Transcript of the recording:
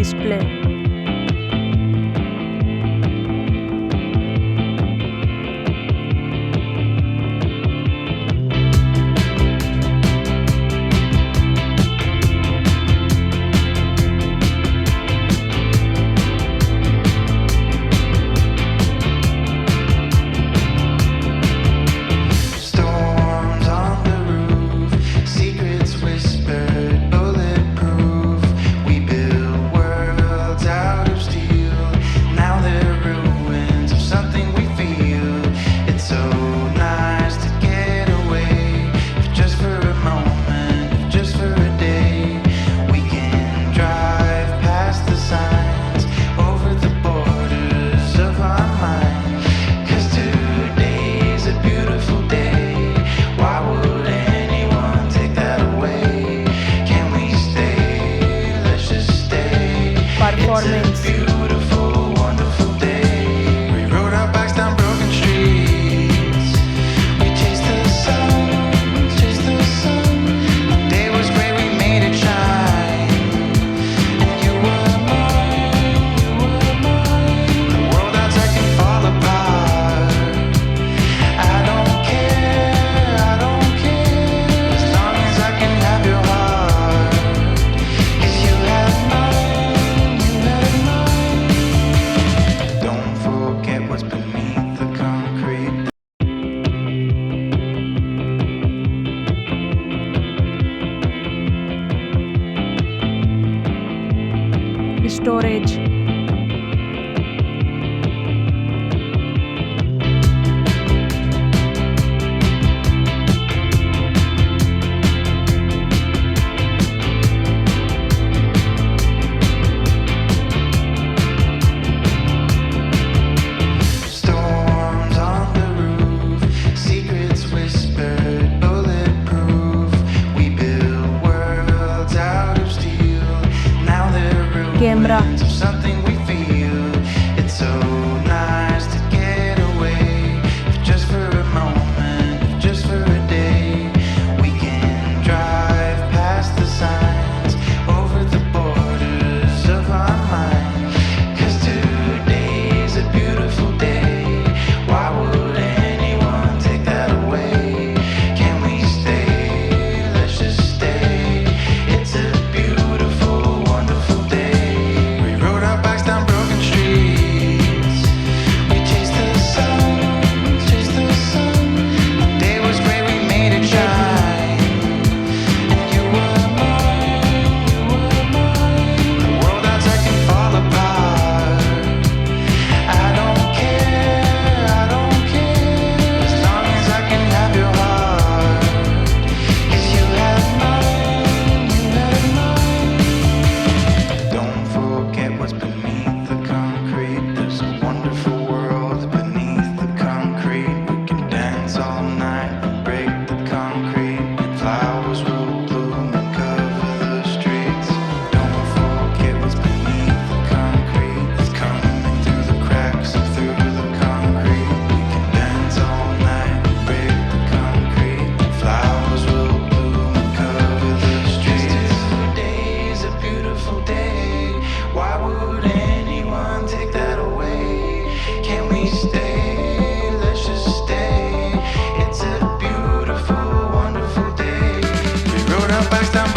display. Performance. Beautiful, wonderful day. We rode our bikes down broken streets. We chased the sun, chased the sun. The day was great, we made it shine. And you were mine, you were mine. The world outside can fall apart. I don't care, as long as I can have your heart. 'Cause you have mine. Don't forget what's beneath the concrete. Storage. Storms on the roof, secrets whispered, bulletproof. We build worlds out of steel. Now they're Camera. ruins of something we feel. It's so nice to get away, if just for a moment, if just for a day. We can drive past the signs, over the borders of our mind. 'Cause today's a beautiful day. Why would anyone take that away? Can we stay? Let's just stay. It's a beautiful, wonderful day. We rode our bikes down broken streets. We chased the sun, chased the sun. The day was great, we made it shine. And you were mine, you were mine. The world outside can fall apart. I don't care, as long as I can have your heart. 'Cause you have mine, you have mine. Don't forget what's beneath the concrete. There's a wonderful world beneath the concrete. We can dance all night and break the concrete, and flowers will bloom and cover the streets. Don't forget what's beneath the concrete. It's coming through the cracks and through the concrete. We can dance all night and break the concrete, and flowers will bloom and cover the streets. Today's a beautiful day. Why would anyone take that away? Can we stay? Let's just stay. It's a beautiful, wonderful day. We rode our bikes down